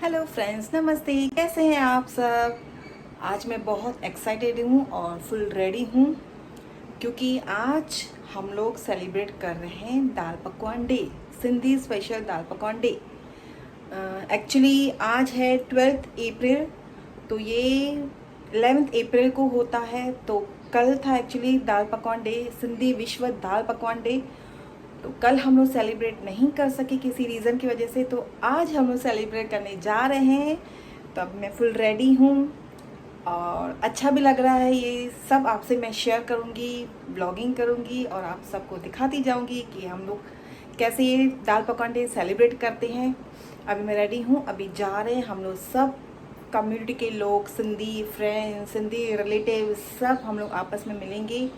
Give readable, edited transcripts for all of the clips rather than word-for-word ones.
Hello friends, नमस्ते। कैसे हैं आप सब। आज मैं बहुत एक्साइटेड हूँ और फुल रेडी हूँ क्योंकि आज हम लोग सेलिब्रेट कर रहे हैं दाल पकवान डे, सिंधी स्पेशल दाल पकवान डे। एक्चुअली आज है 12 अप्रैल, तो ये 11 अप्रैल को होता है। तो कल था एक्चुअली दाल पकवान डे, सिंधी विश्व दाल पकवान डे। तो कल हम लोग सेलिब्रेट नहीं कर सके किसी रीज़न की वजह से, तो आज हम लोग सेलिब्रेट करने जा रहे हैं। तो अब मैं फुल रेडी हूँ और अच्छा भी लग रहा है। ये सब आपसे मैं शेयर करूँगी, ब्लॉगिंग करूँगी और आप सबको दिखाती जाऊँगी कि हम लोग कैसे ये दाल पकवान डे सेलिब्रेट करते हैं। अभी मैं रेडी हूँ, अभी जा रहे हैं हम लोग सब कम्युनिटी के लोग, सिंधी फ्रेंड्स, सिंधी रिलेटिव, सब हम लोग आपस में मिलेंगे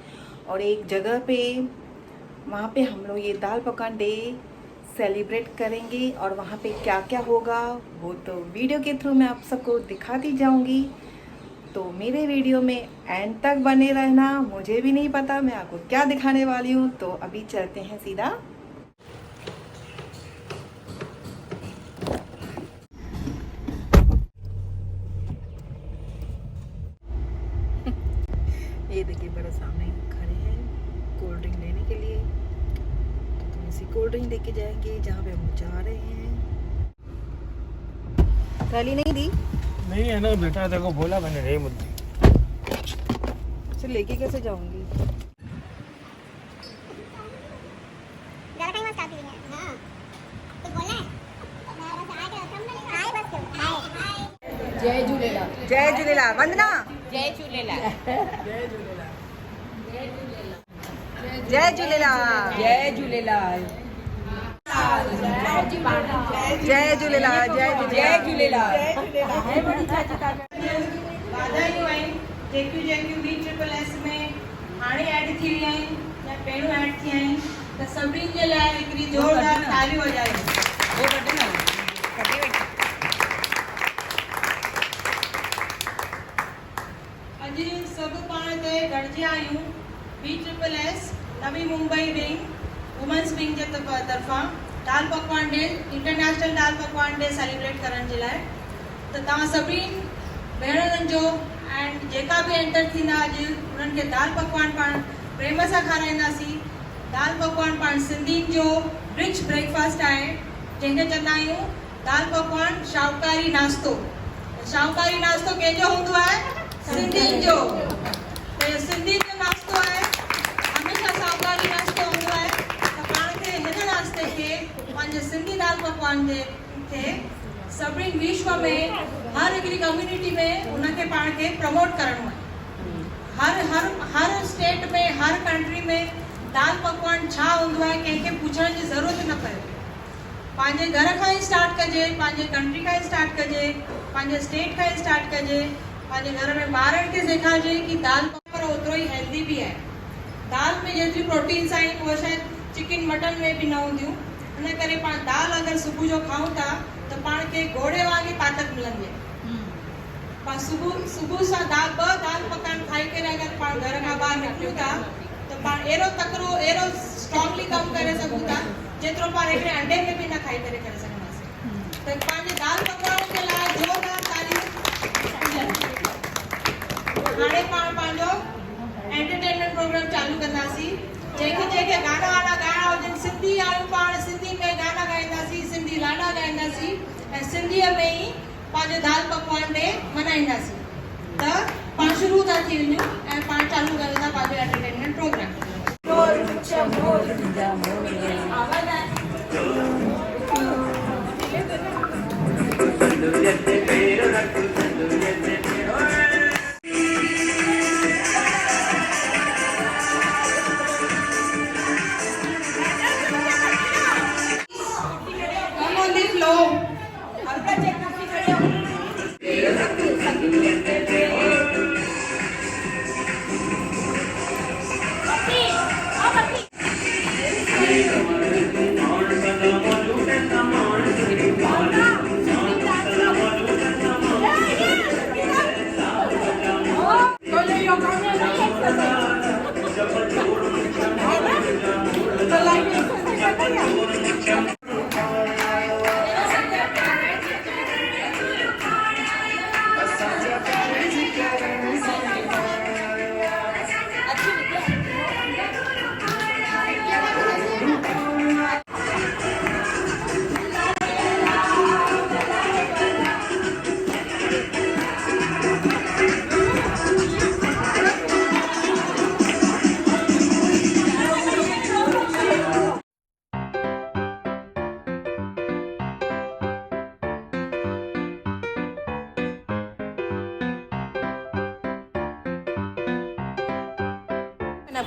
और एक जगह पे वहाँ पे हम लोग ये दाल पकवान डे सेलिब्रेट करेंगे। और वहाँ पे क्या क्या होगा वो तो वीडियो के थ्रू मैं आप सबको दिखाती जाऊँगी। तो मेरे वीडियो में एंड तक बने रहना। मुझे भी नहीं पता मैं आपको क्या दिखाने वाली हूँ। तो अभी चलते हैं सीधा। ये देखिए बड़े सामने खड़े हैं कोल्ड ड्रिंक लेने के लिए। तो इसी कोल्ड ड्रिंक लेके जाएंगे जहाँ पे हम जा रहे हैं। थाली नहीं दी? नहीं है ना बेटा, देखो बोला मैंने नहीं मुद्दी। तो लेके कैसे जाऊंगी? जय झूलेलाल। जय झूलेलाल। वंदना। जय झूलेलाल। जय झूलेलाल। जय झूलेलाल। जय झूलेलाल। जय झूलेलाल। वाधायूं आहिनि जेकियूं BSSS में हाणे ऐड थी वियूं आहिनि या पहिरियों ऐड थी आहिनि। त सभिनी जे लाइ हिकिड़ी ज़ोरदार तालियूं वॼायो। अॼु सभु पाण ते गॾिजिया आहियूं BSSS Navi Mumbai wing, women's wing जे तरफ़ां दाल पकवान डे, इंटरनेशनल दाल पकवान डे सेलिब्रेट करण जे लाइ। त तव्हां सभिनी भेणरनि जो एंड जेका बि एंटर थींदा अॼु उन्हनि खे दाल पकवान पाण प्रेम सां खाराईंदासीं। दाल पकवान पाण सिंधियुनि जो रिच ब्रेकफास्ट आहे, जंहिंखे चवंदा आहियूं दाल पकवान शाहूकारी नाश्तो। शाहूकारी नाश्तो कंहिंजो हूंदो आहे? सिंधियुनि जो। त सिंधियुनि जो नाश्तो आहे, हमेशह शाहूकारी नाश्तो हूंदो आहे। त पाण खे हिन नाश्ते खे पंहिंजे सिंधी दाल पकवान जे खे सभिनी विश्व में हर हिकिड़ी कम्युनिटी में उनखे पाण खे प्रमोट करणो आहे। हर स्टेट में, हर कंट्री में दाल पकवान छा हूंदो आहे कंहिंखे पुछण जी ज़रूरत न पए। पंहिंजे घर खां ई स्टार्ट कजे, पंहिंजे कंट्री खां ई स्टार्ट कजे, पंहिंजे स्टेट खां ई स्टार्ट कजे। पंहिंजे घर में ॿारनि खे सेखारिजे कि दाल पकवान ओतिरो ई हेल्दी बि आहे। दाल में जेतिरी प्रोटीन्स आहिनि उहे शायदि चिकन मटन में बि न हूंदियूं। इन करे पाण दाल अगरि सुबुह जो खाऊं था त पाण खे घोड़े वांगुरु ताक़त मिलंदी आहे। पाण सुबुह सां ॿ दाल पकवान खाई करे अगरि पाण घर खां ॿाहिरि निकिरूं था त पाण अहिड़ो तकिड़ो, अहिड़ो स्ट्रॉन्गली कमु करे सघूं था जेतिरो पाण हिकिड़े अंडे में बि न खाई करे सघंदासीं। त पंहिंजे दाल पकवान जे लाइ ज़ोरदार तालियूं। हाणे पाण पंहिंजो एंटरटेनमेंट प्रोग्राम चालू कंदासीं। जंहिंखे गाना वाना ॻाइणा हुजनि, सिंधी आहियूं पाण, सिंधी में गाना ॻाईंदासीं, सिंधी लाॾा ॻाईंदासीं ऐं सिंधीअ में ई पंहिंजो दाल पकवान डे मल्हाईंदासीं। त पाण शुरू था थी वञूं ऐं पाण चालू कयूं था पंहिंजो entertainment program. Come on the flow.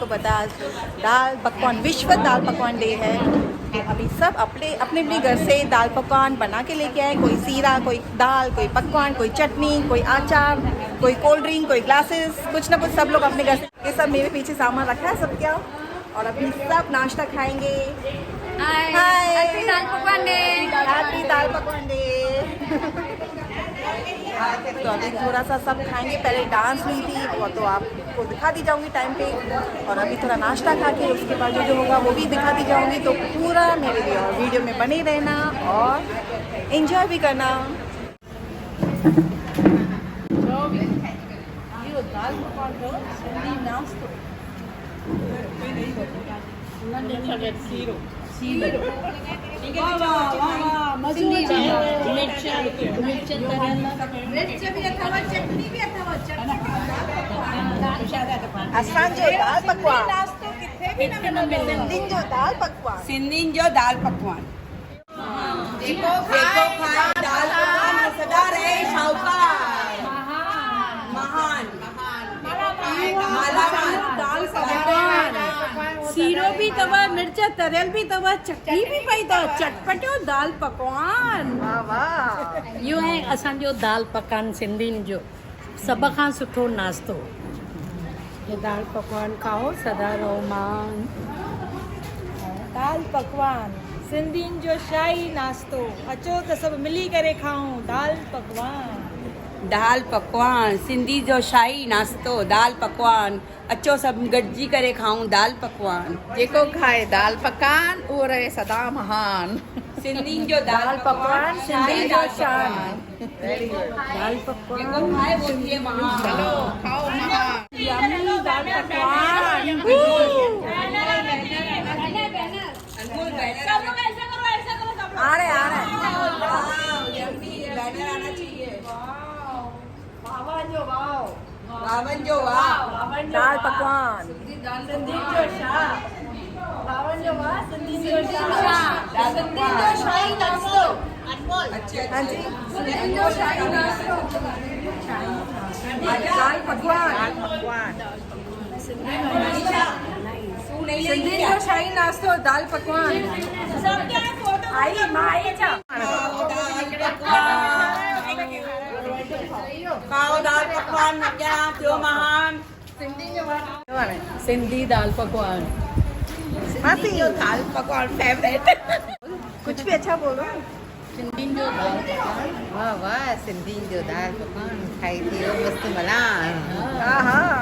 को पता है आज दाल पकवान विश्व दाल पकवान डे है। तो अभी सब अपने अपने अपने घर से दाल पकवान बना के लेके आए। कोई सीरा, कोई दाल, कोई पकवान, कोई चटनी, कोई अचार, कोई कोल्ड ड्रिंक, कोई ग्लासेस, कुछ ना कुछ सब लोग अपने घर से। ये सब मेरे पीछे सामान रखा है सब क्या। और अभी सब नाश्ता खाएंगे। हैप्पी दाल पकवान डे। हैप्पी दाल पकवान डे। तो अभी थोड़ा सा सब खाएंगे। पहले डांस हुई थी वो तो आपको दिखा दी जाऊंगी टाइम पे। और अभी थोड़ा नाश्ता खा के उसके बाद जो होगा वो भी दिखा दी जाऊंगी। तो पूरा मेरे लिए और वीडियो में बने रहना और एंजॉय भी करना। असांजो दाल पकवान, सिंधियुनि जो दाल पकवान। सिंधियुनि जो दाल पकवान। जेको खाए दाल पकवान सदा रहे शाहूकार। महान मालामाल दाल पकवान। सीरो भी तव, मिर्च तरियल भी तव, चटनी भी पई तव, चटपटो दाल पकवान। वाह वाह। इहो आहे असांजो दाल पकवान सिंधियुनि जो सभ खां सुठो नाश्तो। ये दाल पकवान खाओ सदा रहो मान। दाल पकवान सिंधियुनि जो शाही नाश्तो। अचो त सभु मिली करे खाऊं दाल पकवान। दाल पकवान सिंधी जो शाही नाश्तो। दाल पकवान अचो सभु गॾिजी करे खाऊं दाल पकवान। जेको खाए दाल पकवान उहो रहे सदा महान। सिंधियुनि जो दाल पकवान सिंधी जो शान। दाल पकवान जेको खाए वो थिए महान। चलो खाओ महान। यम्मी दाल पकवान। आ रहे आ रहे। बावन जो वाह। दाल पकवान हाँ जी। दाल पकवान सिंधियुनि जो शाही नाश्तो दाल पकवान। आई मां आई छा। खाओ दाल पकवान क्या थियो महान। सिंधी दाल पकवान। मासी दाल पकवान फेवरेट। कुछ भी अच्छा बोलो। सिंधियुनि जो दाल पकवान। वाह वाह सिंधियुनि जो दाल पकवान खाई थियो मस्त मला। हाँ हाँ।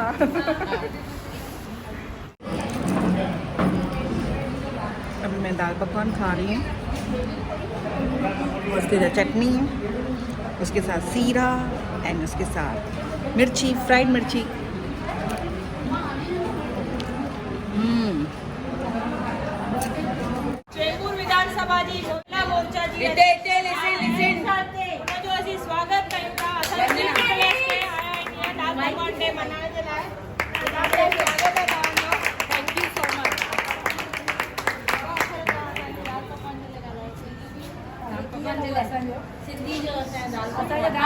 अभी मैं दाल पकवान खा रही हूँ। उसके साथ चटनी है, उसके साथ सीरा एंड उसके साथ मिर्ची, फ्राइड मिर्ची। जयपुर विधानसभा जी महिला मोर्चा जी जो असीं स्वागत कयूं था। असांजे प्लेस ते आया आहिनि हीअं दाल पकवान डे मल्हाइण जे लाइ। ॾाढो स्वागत आहे तव्हांजो। Thank you so much.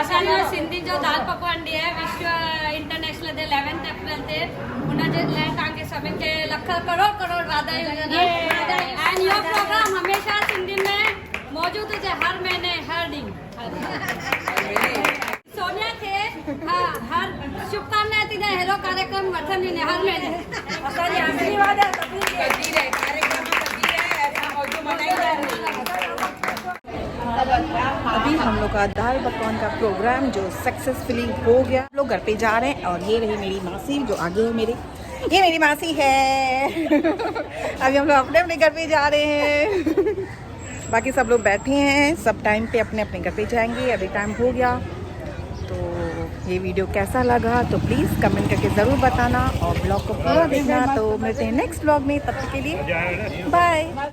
असांजो सिंधी जो दाल पकवान डे आहे विश्व इंटरनेशनल डे 11 अप्रैल ते। हुनजे लाइ तव्हांखे सभिनि खे लख करोड़ वाधायूं हुजनि। ऐं इहो प्रोग्राम हमेशह सिंधियुनि में मौजूदु हुजे हर महीने हर ॾींहुं। सोनिया खे हर शुभकामनाएं थी ॾियां। अहिड़ो कार्यक्रम वठंदी आहिनि हर महीने। असांजी आशीर्वाद अभी हम लोग का दाल पकवान का प्रोग्राम जो सक्सेसफुली हो गया। हम लोग घर पे जा रहे हैं और ये रही मेरी मासी जो आगे है मेरे। ये मेरी मासी है। अभी हम लोग अपने अपने घर पे जा रहे हैं। बाकी सब लोग बैठे हैं, सब टाइम पे अपने अपने घर पे जाएंगे। अभी टाइम हो गया। तो ये वीडियो कैसा लगा तो प्लीज़ कमेंट करके ज़रूर बताना और ब्लॉग को पूरा देखना। तो मिलते हैं नेक्स्ट ब्लॉग में। तब तक के लिए बाय।